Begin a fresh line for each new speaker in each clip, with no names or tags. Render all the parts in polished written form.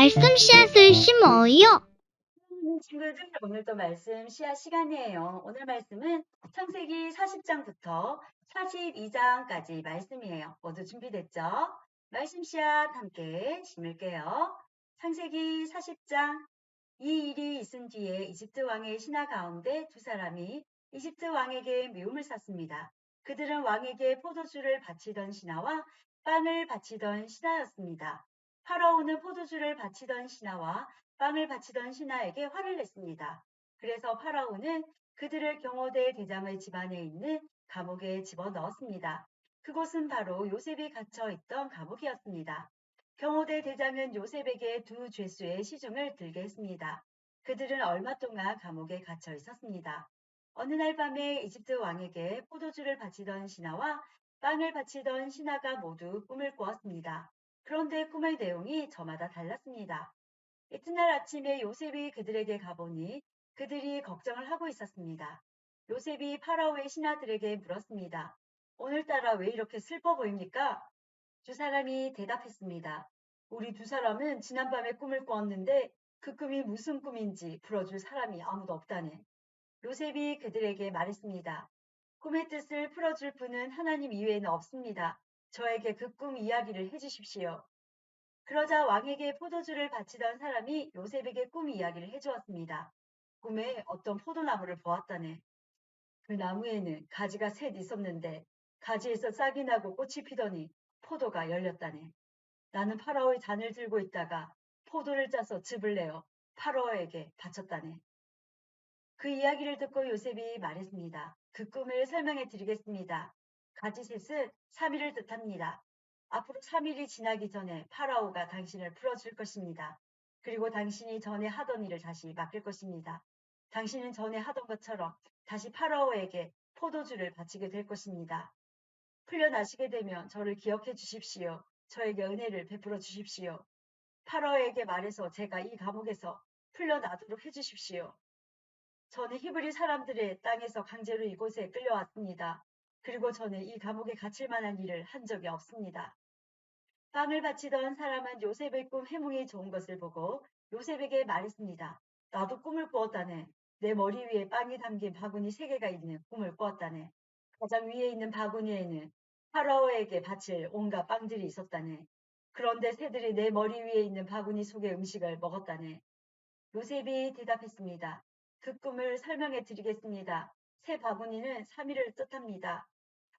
말씀 씨앗을 심어요.
친구들, 오늘도 말씀 씨앗 시간이에요. 오늘 말씀은 창세기 40장부터 42장까지 말씀이에요. 모두 준비됐죠? 말씀 씨앗 함께 심을게요. 창세기 40장. 이 일이 있은 뒤에 이집트 왕의 신하 가운데 두 사람이 이집트 왕에게 미움을 샀습니다. 그들은 왕에게 포도주를 바치던 신하와 빵을 바치던 신하였습니다. 파라오는 포도주를 바치던 신하와 빵을 바치던 신하에게 화를 냈습니다. 그래서 파라오는 그들을 경호대 대장의 집안에 있는 감옥에 집어넣었습니다. 그곳은 바로 요셉이 갇혀 있던 감옥이었습니다. 경호대 대장은 요셉에게 두 죄수의 시중을 들게 했습니다. 그들은 얼마 동안 감옥에 갇혀 있었습니다. 어느 날 밤에 이집트 왕에게 포도주를 바치던 신하와 빵을 바치던 신하가 모두 꿈을 꾸었습니다. 그런데 꿈의 내용이 저마다 달랐습니다. 이튿날 아침에 요셉이 그들에게 가보니 그들이 걱정을 하고 있었습니다. 요셉이 파라오의 신하들에게 물었습니다. 오늘따라 왜 이렇게 슬퍼 보입니까? 두 사람이 대답했습니다. 우리 두 사람은 지난밤에 꿈을 꾸었는데 그 꿈이 무슨 꿈인지 풀어줄 사람이 아무도 없다네. 요셉이 그들에게 말했습니다. 꿈의 뜻을 풀어줄 분은 하나님 이외에는 없습니다. 저에게 그 꿈 이야기를 해주십시오. 그러자 왕에게 포도주를 바치던 사람이 요셉에게 꿈 이야기를 해주었습니다. 꿈에 어떤 포도나무를 보았다네. 그 나무에는 가지가 셋 있었는데 가지에서 싹이 나고 꽃이 피더니 포도가 열렸다네. 나는 파라오의 잔을 들고 있다가 포도를 짜서 즙을 내어 파라오에게 바쳤다네. 그 이야기를 듣고 요셉이 말했습니다. 그 꿈을 설명해 드리겠습니다. 가지셋은 3일을 뜻합니다. 앞으로 3일이 지나기 전에 파라오가 당신을 풀어줄 것입니다. 그리고 당신이 전에 하던 일을 다시 맡길 것입니다. 당신은 전에 하던 것처럼 다시 파라오에게 포도주를 바치게 될 것입니다. 풀려나시게 되면 저를 기억해 주십시오. 저에게 은혜를 베풀어 주십시오. 파라오에게 말해서 제가 이 감옥에서 풀려나도록 해 주십시오. 저는 히브리 사람들의 땅에서 강제로 이곳에 끌려왔습니다. 그리고 저는 이 감옥에 갇힐 만한 일을 한 적이 없습니다. 빵을 바치던 사람은 요셉의 꿈 해몽이 좋은 것을 보고 요셉에게 말했습니다. 나도 꿈을 꾸었다네. 내 머리 위에 빵이 담긴 바구니 3개가 있는 꿈을 꾸었다네. 가장 위에 있는 바구니에는 파라오에게 바칠 온갖 빵들이 있었다네. 그런데 새들이 내 머리 위에 있는 바구니 속의 음식을 먹었다네. 요셉이 대답했습니다. 그 꿈을 설명해 드리겠습니다. 새 바구니는 3일을 뜻합니다.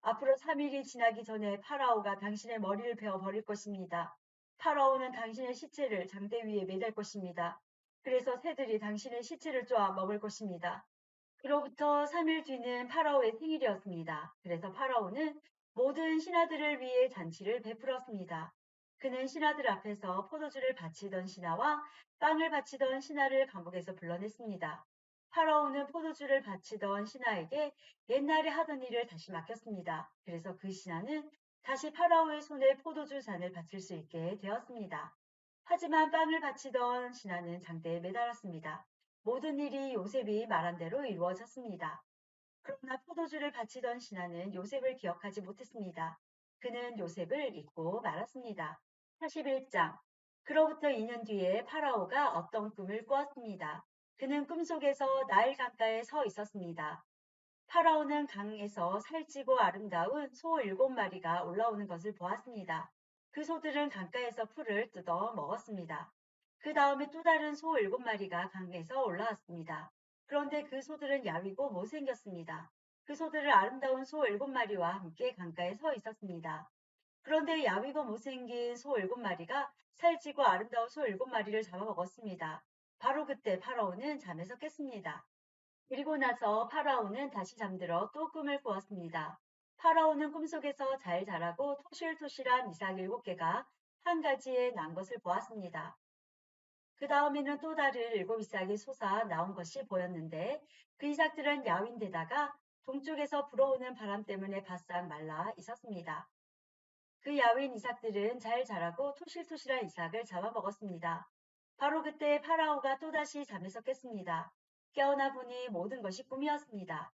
앞으로 3일이 지나기 전에 파라오가 당신의 머리를 베어 버릴 것입니다. 파라오는 당신의 시체를 장대 위에 매달 것입니다. 그래서 새들이 당신의 시체를 쪼아 먹을 것입니다. 그로부터 3일 뒤는 파라오의 생일이었습니다. 그래서 파라오는 모든 신하들을 위해 잔치를 베풀었습니다. 그는 신하들 앞에서 포도주를 바치던 신하와 빵을 바치던 신하를 감옥에서 불러냈습니다. 파라오는 포도주를 바치던 신하에게 옛날에 하던 일을 다시 맡겼습니다. 그래서 그 신하는 다시 파라오의 손에 포도주 잔을 바칠 수 있게 되었습니다. 하지만 빵을 바치던 신하는 장대에 매달았습니다. 모든 일이 요셉이 말한 대로 이루어졌습니다. 그러나 포도주를 바치던 신하는 요셉을 기억하지 못했습니다. 그는 요셉을 잊고 말았습니다. 41장. 그로부터 2년 뒤에 파라오가 어떤 꿈을 꾸었습니다. 그는 꿈속에서 나일 강가에 서 있었습니다. 파라오는 강에서 살찌고 아름다운 소 7마리가 올라오는 것을 보았습니다. 그 소들은 강가에서 풀을 뜯어 먹었습니다. 그 다음에 또 다른 소 7마리가 강에서 올라왔습니다. 그런데 그 소들은 야위고 못생겼습니다. 그 소들은 아름다운 소 7마리와 함께 강가에 서 있었습니다. 그런데 야위고 못생긴 소 7마리가 살찌고 아름다운 소 7마리를 잡아먹었습니다. 바로 그때 파라오는 잠에서 깼습니다. 그리고 나서 파라오는 다시 잠들어 또 꿈을 꾸었습니다. 파라오는 꿈속에서 잘 자라고 토실토실한 이삭 7개가 한 가지에 난 것을 보았습니다. 그 다음에는 또 다른 7이삭이 솟아 나온 것이 보였는데 그 이삭들은 야윈데다가 동쪽에서 불어오는 바람 때문에 바싹 말라 있었습니다. 그 야윈 이삭들은 잘 자라고 토실토실한 이삭을 잡아먹었습니다. 바로 그때 파라오가 또다시 잠에서 깼습니다. 깨어나 보니 모든 것이 꿈이었습니다.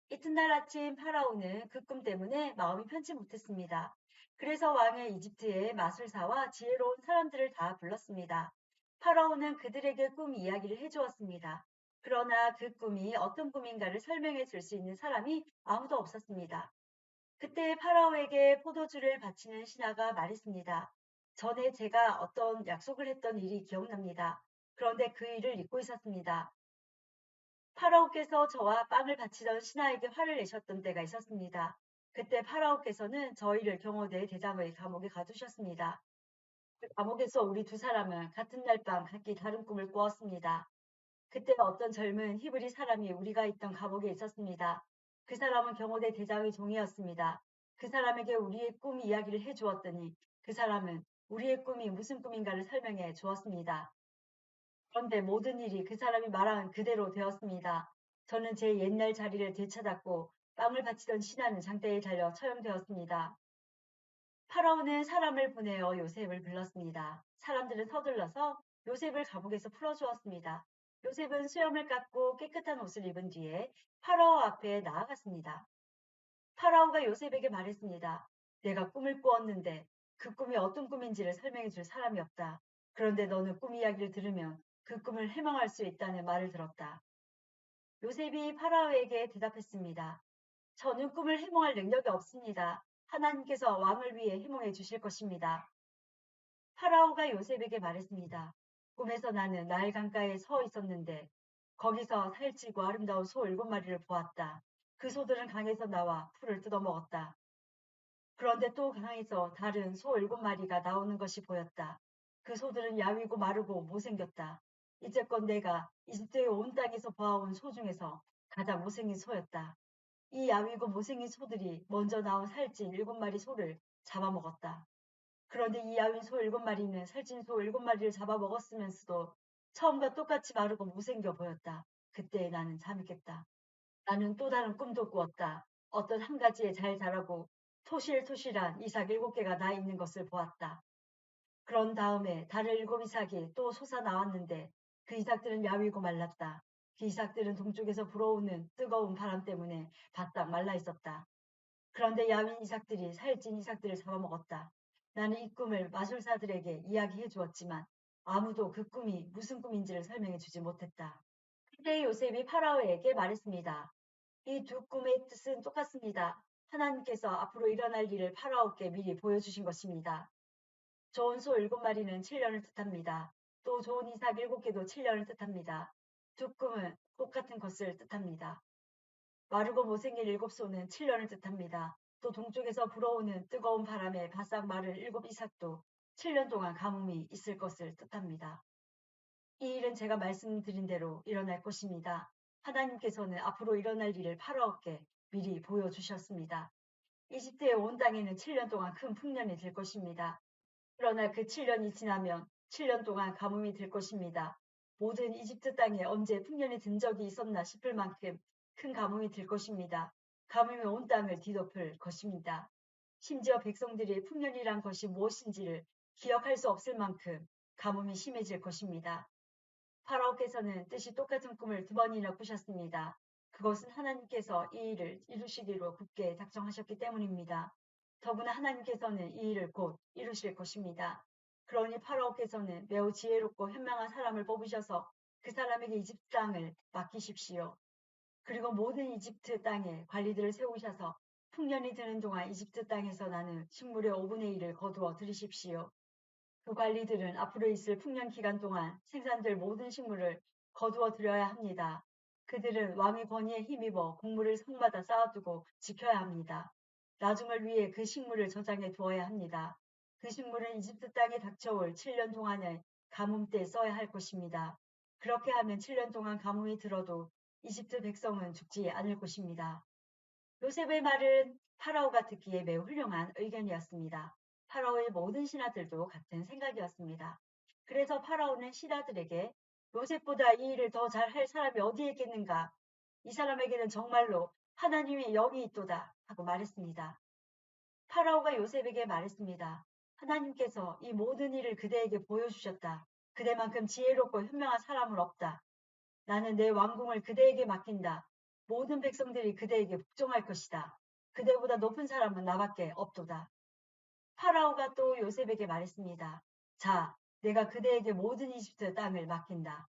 이튿날 아침 파라오는 그 꿈 때문에 마음이 편치 못했습니다. 그래서 왕은 이집트의 마술사와 지혜로운 사람들을 다 불렀습니다. 파라오는 그들에게 꿈 이야기를 해주었습니다. 그러나 그 꿈이 어떤 꿈인가를 설명해 줄 수 있는 사람이 아무도 없었습니다. 그때 파라오에게 포도주를 바치는 신하가 말했습니다. 전에 제가 어떤 약속을 했던 일이 기억납니다. 그런데 그 일을 잊고 있었습니다. 파라오께서 저와 빵을 바치던 신하에게 화를 내셨던 때가 있었습니다. 그때 파라오께서는 저희를 경호대 대장의 감옥에 가두셨습니다. 그 감옥에서 우리 두 사람은 같은 날 밤 각기 다른 꿈을 꾸었습니다. 그때 어떤 젊은 히브리 사람이 우리가 있던 감옥에 있었습니다. 그 사람은 경호대 대장의 종이었습니다. 그 사람에게 우리의 꿈 이야기를 해주었더니 그 사람은 우리의 꿈이 무슨 꿈인가를 설명해 주었습니다. 그런데 모든 일이 그 사람이 말한 그대로 되었습니다. 저는 제 옛날 자리를 되찾았고 빵을 바치던 신하는 장대에 달려 처형되었습니다. 파라오는 사람을 보내어 요셉을 불렀습니다. 사람들은 서둘러서 요셉을 감옥에서 풀어주었습니다. 요셉은 수염을 깎고 깨끗한 옷을 입은 뒤에 파라오 앞에 나아갔습니다. 파라오가 요셉에게 말했습니다. 내가 꿈을 꾸었는데 그 꿈이 어떤 꿈인지를 설명해 줄 사람이 없다. 그런데 너는 꿈 이야기를 들으면 그 꿈을 해명할 수 있다는 말을 들었다. 요셉이 파라오에게 대답했습니다. 저는 꿈을 해몽할 능력이 없습니다. 하나님께서 왕을 위해 해몽해 주실 것입니다. 파라오가 요셉에게 말했습니다. 꿈에서 나는 나일 강가에 서 있었는데 거기서 살찌고 아름다운 소 7마리를 보았다. 그 소들은 강에서 나와 풀을 뜯어먹었다. 그런데 또 강에서 다른 소 7마리가 나오는 것이 보였다. 그 소들은 야위고 마르고 못생겼다. 이제껏 내가 이집트의 온 땅에서 보아온 소 중에서 가장 못생긴 소였다. 이 야위고 못생긴 소들이 먼저 나온 살찐 7마리 소를 잡아먹었다. 그런데 이 야윈 소 7마리는 살찐 소 7마리를 잡아먹었으면서도 처음과 똑같이 마르고 못생겨 보였다. 그때 나는 잠이 깼다. 나는 또 다른 꿈도 꾸었다. 어떤 한 가지에 잘 자라고 토실토실한 이삭 7개가 나 있는 것을 보았다. 그런 다음에 다른 7이삭이 또 솟아 나왔는데 그 이삭들은 야위고 말랐다. 그 이삭들은 동쪽에서 불어오는 뜨거운 바람 때문에 바싹 말라 있었다. 그런데 야윈 이삭들이 살찐 이삭들을 잡아먹었다. 나는 이 꿈을 마술사들에게 이야기해 주었지만 아무도 그 꿈이 무슨 꿈인지를 설명해 주지 못했다. 그때 요셉이 파라오에게 말했습니다. 이 두 꿈의 뜻은 똑같습니다. 하나님께서 앞으로 일어날 일을 파라오께 미리 보여주신 것입니다. 좋은 소 7마리는 7년을 뜻합니다. 또 좋은 이삭 7개도 7년을 뜻합니다. 두 꿈은 똑같은 것을 뜻합니다. 마르고 못생긴 7소는 7년을 뜻합니다. 또 동쪽에서 불어오는 뜨거운 바람에 바싹 마른 7이삭도 7년 동안 가뭄이 있을 것을 뜻합니다. 이 일은 제가 말씀드린 대로 일어날 것입니다. 하나님께서는 앞으로 일어날 일을 파라오께 미리 보여주셨습니다. 이집트의 온 땅에는 7년 동안 큰 풍년이 될 것입니다. 그러나 그 7년이 지나면 7년 동안 가뭄이 될 것입니다. 모든 이집트 땅에 언제 풍년이 든 적이 있었나 싶을 만큼 큰 가뭄이 될 것입니다. 가뭄이 온 땅을 뒤덮을 것입니다. 심지어 백성들이 풍년이란 것이 무엇인지를 기억할 수 없을 만큼 가뭄이 심해질 것입니다. 파라오께서는 뜻이 똑같은 꿈을 2번이나 꾸셨습니다. 그것은 하나님께서 이 일을 이루시기로 굳게 작정하셨기 때문입니다. 더구나 하나님께서는 이 일을 곧 이루실 것입니다. 그러니 파라오께서는 매우 지혜롭고 현명한 사람을 뽑으셔서 그 사람에게 이집트 땅을 맡기십시오. 그리고 모든 이집트 땅에 관리들을 세우셔서 풍년이 드는 동안 이집트 땅에서 나는 식물의 5분의 1을 거두어 들이십시오. 그 관리들은 앞으로 있을 풍년 기간 동안 생산될 모든 식물을 거두어 들여야 합니다. 그들은 왕의 권위에 힘입어 곡물을 성마다 쌓아두고 지켜야 합니다. 나중을 위해 그 식물을 저장해 두어야 합니다. 그 식물은 이집트 땅에 닥쳐올 7년 동안의 가뭄 때 써야 할 것입니다. 그렇게 하면 7년 동안 가뭄이 들어도 이집트 백성은 죽지 않을 것입니다. 요셉의 말은 파라오가 듣기에 매우 훌륭한 의견이었습니다. 파라오의 모든 신하들도 같은 생각이었습니다. 그래서 파라오는 신하들에게 요셉보다 이 일을 더 잘할 사람이 어디에 있겠는가? 이 사람에게는 정말로 하나님의 영이 있도다 하고 말했습니다. 파라오가 요셉에게 말했습니다. 하나님께서 이 모든 일을 그대에게 보여주셨다. 그대만큼 지혜롭고 현명한 사람은 없다. 나는 내 왕궁을 그대에게 맡긴다. 모든 백성들이 그대에게 복종할 것이다. 그대보다 높은 사람은 나밖에 없도다. 파라오가 또 요셉에게 말했습니다. 자, 내가 그대에게 모든 이집트 땅을 맡긴다.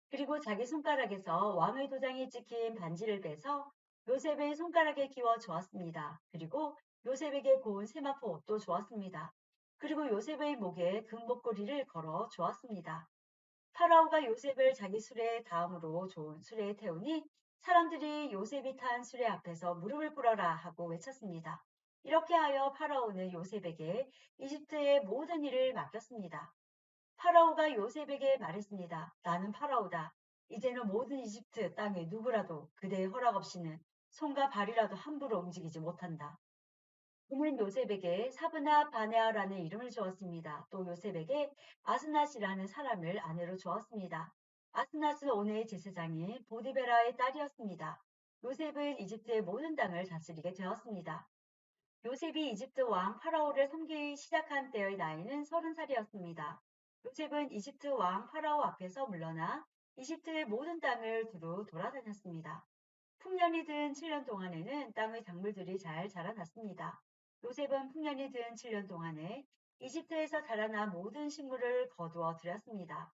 그리고 자기 손가락에서 왕의 도장이 찍힌 반지를 빼서 요셉의 손가락에 끼워 주었습니다. 그리고 요셉에게 고운 세마포 옷도 주었습니다. 그리고 요셉의 목에 금목걸이를 걸어 주었습니다. 파라오가 요셉을 자기 수레 다음으로 좋은 수레에 태우니 사람들이 요셉이 탄 수레 앞에서 무릎을 꿇어라 하고 외쳤습니다. 이렇게 하여 파라오는 요셉에게 이집트의 모든 일을 맡겼습니다. 파라오가 요셉에게 말했습니다. 나는 파라오다. 이제는 모든 이집트 땅에 누구라도 그대의 허락 없이는 손과 발이라도 함부로 움직이지 못한다. 그는 요셉에게 사브나 바네아라는 이름을 주었습니다. 또 요셉에게 아스낫이라는 사람을 아내로 주었습니다. 아스낫은 온의 제사장인 보디베라의 딸이었습니다. 요셉은 이집트의 모든 땅을 다스리게 되었습니다. 요셉이 이집트 왕 파라오를 섬기기 시작한 때의 나이는 30살이었습니다. 요셉은 이집트 왕 파라오 앞에서 물러나 이집트의 모든 땅을 두루 돌아다녔습니다. 풍년이 든 7년 동안에는 땅의 작물들이 잘 자라났습니다. 요셉은 풍년이 든 7년 동안에 이집트에서 자라난 모든 식물을 거두어 들였습니다.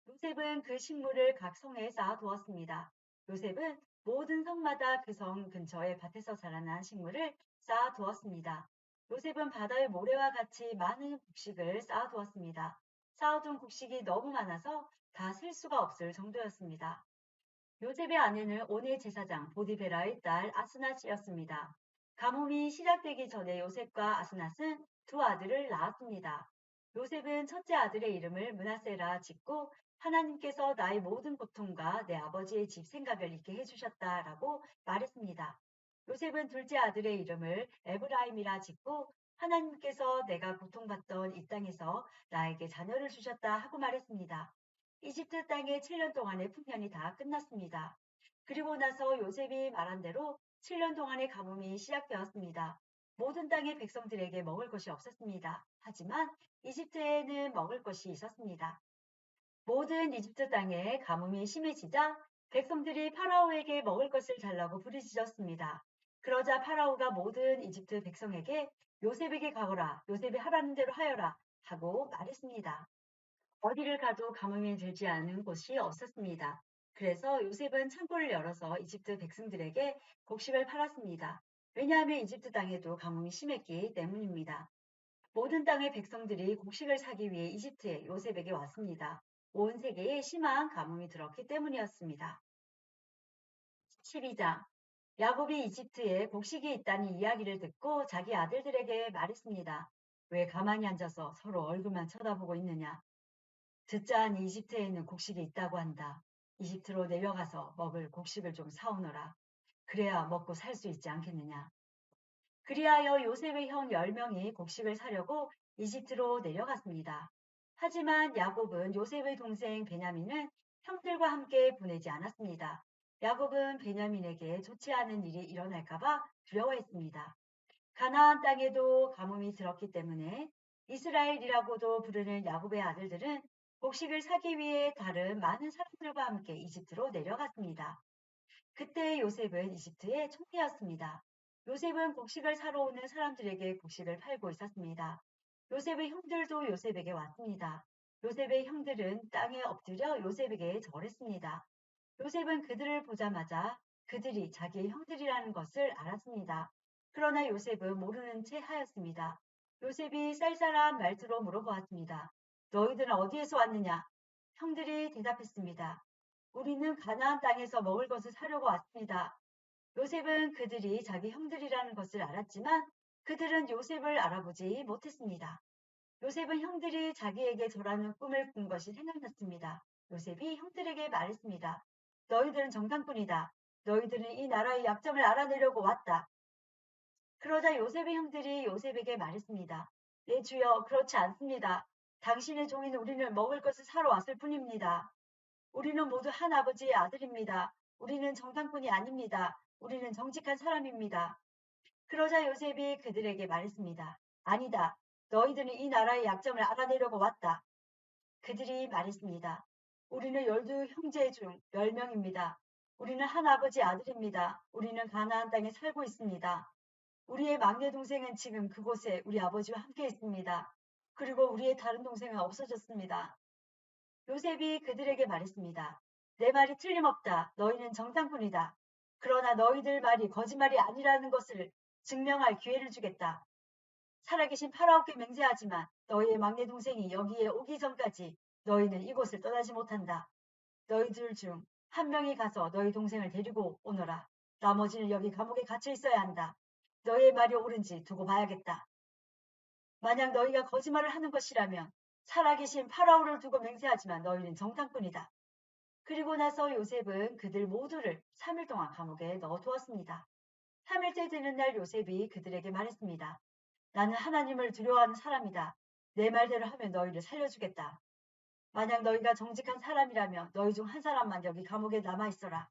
요셉은 그 식물을 각 성에 쌓아두었습니다. 요셉은 모든 성마다 그 성 근처의 밭에서 자라난 식물을 쌓아두었습니다. 요셉은 바다의 모래와 같이 많은 곡식을 쌓아두었습니다. 쌓아둔 곡식이 너무 많아서 다 셀 수가 없을 정도였습니다. 요셉의 아내는 온의 제사장 보디베라의 딸 아스낫이었습니다. 가뭄이 시작되기 전에 요셉과 아스낫은 두 아들을 낳았습니다. 요셉은 첫째 아들의 이름을 므낫세라 짓고 하나님께서 나의 모든 고통과 내 아버지의 집 생각을 잊게 해주셨다라고 말했습니다. 요셉은 둘째 아들의 이름을 에브라임이라 짓고 하나님께서 내가 고통받던 이 땅에서 나에게 자녀를 주셨다 하고 말했습니다. 이집트 땅의 7년 동안의 풍년이 다 끝났습니다. 그리고 나서 요셉이 말한 대로 7년 동안의 가뭄이 시작되었습니다. 모든 땅의 백성들에게 먹을 것이 없었습니다. 하지만 이집트에는 먹을 것이 있었습니다. 모든 이집트 땅에 가뭄이 심해지자 백성들이 파라오에게 먹을 것을 달라고 부르짖었습니다. 그러자 파라오가 모든 이집트 백성에게 요셉에게 가거라, 요셉이 하라는 대로 하여라 하고 말했습니다. 어디를 가도 가뭄이 들지 않은 곳이 없었습니다. 그래서 요셉은 창고를 열어서 이집트 백성들에게 곡식을 팔았습니다. 왜냐하면 이집트 땅에도 가뭄이 심했기 때문입니다. 모든 땅의 백성들이 곡식을 사기 위해 이집트에 요셉에게 왔습니다. 온 세계에 심한 가뭄이 들었기 때문이었습니다. 12장 야곱이 이집트에 곡식이 있다는 이야기를 듣고 자기 아들들에게 말했습니다. 왜 가만히 앉아서 서로 얼굴만 쳐다보고 있느냐? 듣자 하니 이집트에는 곡식이 있다고 한다. 이집트로 내려가서 먹을 곡식을 좀 사오너라. 그래야 먹고 살 수 있지 않겠느냐. 그리하여 요셉의 형 10명이 곡식을 사려고 이집트로 내려갔습니다. 하지만 야곱은 요셉의 동생 베냐민은 형들과 함께 보내지 않았습니다. 야곱은 베냐민에게 좋지 않은 일이 일어날까봐 두려워했습니다. 가나안 땅에도 가뭄이 들었기 때문에 이스라엘이라고도 부르는 야곱의 아들들은 곡식을 사기 위해 다른 많은 사람들과 함께 이집트로 내려갔습니다. 그때 요셉은 이집트의 총리였습니다. 요셉은 곡식을 사러 오는 사람들에게 곡식을 팔고 있었습니다. 요셉의 형들도 요셉에게 왔습니다. 요셉의 형들은 땅에 엎드려 요셉에게 절했습니다. 요셉은 그들을 보자마자 그들이 자기의 형들이라는 것을 알았습니다. 그러나 요셉은 모르는 채 하였습니다. 요셉이 쌀쌀한 말투로 물어보았습니다. 너희들은 어디에서 왔느냐? 형들이 대답했습니다. 우리는 가나안 땅에서 먹을 것을 사려고 왔습니다. 요셉은 그들이 자기 형들이라는 것을 알았지만 그들은 요셉을 알아보지 못했습니다. 요셉은 형들이 자기에게 절하는 꿈을 꾼 것이 생각났습니다. 요셉이 형들에게 말했습니다. 너희들은 정탐꾼이다. 너희들은 이 나라의 약점을 알아내려고 왔다. 그러자 요셉의 형들이 요셉에게 말했습니다. 네, 주여, 그렇지 않습니다. 당신의 종인 우리는 먹을 것을 사러 왔을 뿐입니다. 우리는 모두 한 아버지의 아들입니다. 우리는 정탐꾼이 아닙니다. 우리는 정직한 사람입니다. 그러자 요셉이 그들에게 말했습니다. 아니다. 너희들은 이 나라의 약점을 알아내려고 왔다. 그들이 말했습니다. 우리는 12형제 중 10명입니다. 우리는 한 아버지 아들입니다. 우리는 가나안 땅에 살고 있습니다. 우리의 막내 동생은 지금 그곳에 우리 아버지와 함께 있습니다. 그리고 우리의 다른 동생은 없어졌습니다. 요셉이 그들에게 말했습니다. 내 말이 틀림없다. 너희는 정탐꾼이다. 그러나 너희들 말이 거짓말이 아니라는 것을 증명할 기회를 주겠다. 살아계신 파라오께 맹세하지만 너희의 막내 동생이 여기에 오기 전까지 너희는 이곳을 떠나지 못한다. 너희들 중 한 명이 가서 너희 동생을 데리고 오너라. 나머지는 여기 감옥에 갇혀 있어야 한다. 너희의 말이 옳은지 두고 봐야겠다. 만약 너희가 거짓말을 하는 것이라면 살아계신 파라오를 두고 맹세하지만 너희는 정탐꾼이다. 그리고 나서 요셉은 그들 모두를 3일 동안 감옥에 넣어두었습니다. 3일째 되는 날 요셉이 그들에게 말했습니다. 나는 하나님을 두려워하는 사람이다. 내 말대로 하면 너희를 살려주겠다. 만약 너희가 정직한 사람이라면 너희 중 한 사람만 여기 감옥에 남아있어라.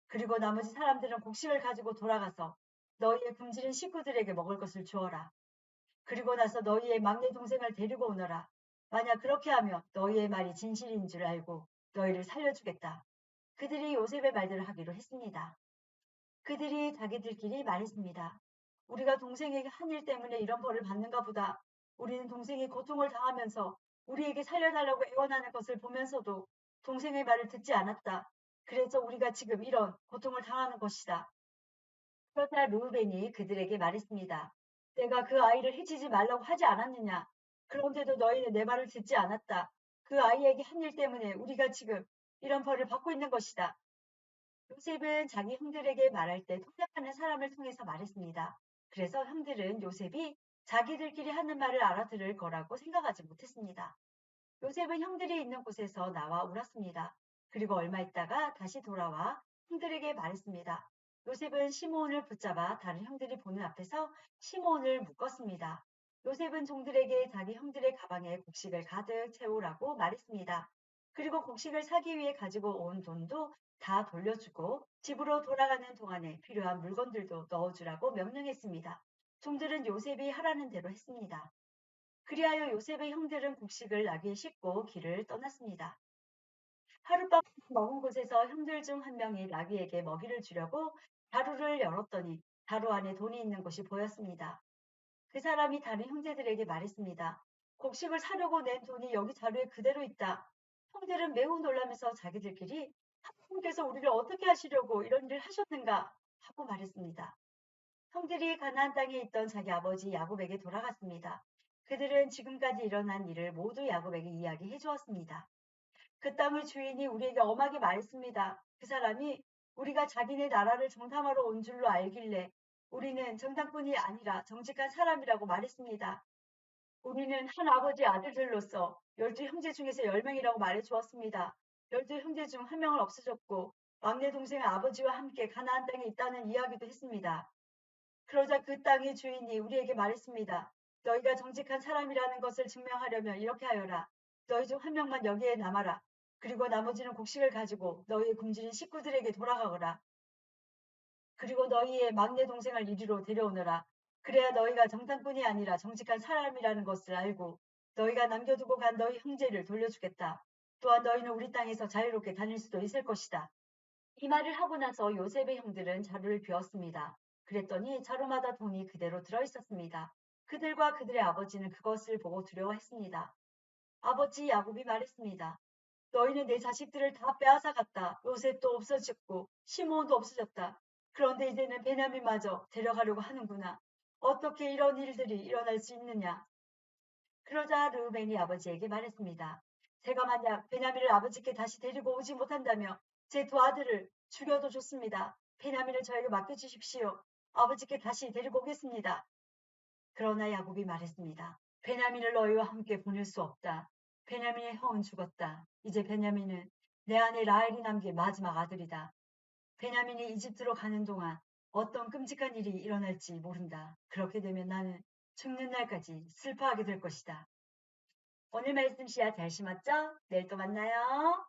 그리고 나머지 사람들은 곡식을 가지고 돌아가서 너희의 굶주린 식구들에게 먹을 것을 주어라. 그리고 나서 너희의 막내 동생을 데리고 오너라. 만약 그렇게 하면 너희의 말이 진실인 줄 알고 너희를 살려주겠다. 그들이 요셉의 말대로 하기로 했습니다. 그들이 자기들끼리 말했습니다. 우리가 동생에게 한 일 때문에 이런 벌을 받는가 보다. 우리는 동생이 고통을 당하면서 우리에게 살려달라고 애원하는 것을 보면서도 동생의 말을 듣지 않았다. 그래서 우리가 지금 이런 고통을 당하는 것이다. 그러자 루우벤이 그들에게 말했습니다. 내가 그 아이를 해치지 말라고 하지 않았느냐? 그런데도 너희는 내 말을 듣지 않았다. 그 아이에게 한 일 때문에 우리가 지금 이런 벌을 받고 있는 것이다. 요셉은 자기 형들에게 말할 때 통역하는 사람을 통해서 말했습니다. 그래서 형들은 요셉이 자기들끼리 하는 말을 알아들을 거라고 생각하지 못했습니다. 요셉은 형들이 있는 곳에서 나와 울었습니다. 그리고 얼마 있다가 다시 돌아와 형들에게 말했습니다. 요셉은 시므온을 붙잡아 다른 형들이 보는 앞에서 시므온을 묶었습니다. 요셉은 종들에게 자기 형들의 가방에 곡식을 가득 채우라고 말했습니다. 그리고 곡식을 사기 위해 가지고 온 돈도 다 돌려주고 집으로 돌아가는 동안에 필요한 물건들도 넣어주라고 명령했습니다. 종들은 요셉이 하라는 대로 했습니다. 그리하여 요셉의 형들은 곡식을 나귀에 싣고 길을 떠났습니다. 하룻밤 먹은 곳에서 형들 중 한 명이 나귀에게 먹이를 주려고 자루를 열었더니 자루 안에 돈이 있는 것이 보였습니다. 그 사람이 다른 형제들에게 말했습니다. 곡식을 사려고 낸 돈이 여기 자루에 그대로 있다. 형들은 매우 놀라면서 자기들끼리 하나님께서 우리를 어떻게 하시려고 이런 일을 하셨는가 하고 말했습니다. 형들이 가나안 땅에 있던 자기 아버지 야곱에게 돌아갔습니다. 그들은 지금까지 일어난 일을 모두 야곱에게 이야기해 주었습니다. 그 땅의 주인이 우리에게 엄하게 말했습니다. 그 사람이 우리가 자기네 나라를 정탐하러 온 줄로 알길래 우리는 정탐꾼이 아니라 정직한 사람이라고 말했습니다. 우리는 한 아버지 아들들로서 12형제 중에서 10명이라고 말해 주었습니다. 12형제 중 한 명은 없어졌고 막내 동생은 아버지와 함께 가나안 땅에 있다는 이야기도 했습니다. 그러자 그 땅의 주인이 우리에게 말했습니다. 너희가 정직한 사람이라는 것을 증명하려면 이렇게 하여라. 너희 중 한 명만 여기에 남아라. 그리고 나머지는 곡식을 가지고 너희의 굶주린 식구들에게 돌아가거라. 그리고 너희의 막내 동생을 이리로 데려오너라. 그래야 너희가 정탐꾼이 아니라 정직한 사람이라는 것을 알고 너희가 남겨두고 간 너희 형제를 돌려주겠다. 또한 너희는 우리 땅에서 자유롭게 다닐 수도 있을 것이다. 이 말을 하고 나서 요셉의 형들은 자루를 비웠습니다. 그랬더니 자루마다 돈이 그대로 들어 있었습니다. 그들과 그들의 아버지는 그것을 보고 두려워했습니다. 아버지 야곱이 말했습니다. 너희는 내 자식들을 다 빼앗아갔다. 요셉도 없어졌고 시므온도 없어졌다. 그런데 이제는 베냐민마저 데려가려고 하는구나. 어떻게 이런 일들이 일어날 수 있느냐. 그러자 르우벤이 아버지에게 말했습니다. 제가 만약 베냐민을 아버지께 다시 데리고 오지 못한다면 제 두 아들을 죽여도 좋습니다. 베냐민을 저에게 맡겨주십시오. 아버지께 다시 데리고 오겠습니다. 그러나 야곱이 말했습니다. 베냐민을 너희와 함께 보낼 수 없다. 베냐민의 형은 죽었다. 이제 베냐민은 내 아내 라헬이 남긴 마지막 아들이다. 베냐민이 이집트로 가는 동안 어떤 끔찍한 일이 일어날지 모른다. 그렇게 되면 나는 죽는 날까지 슬퍼하게 될 것이다. 오늘 말씀 씨앗 잘 심었죠? 내일 또 만나요.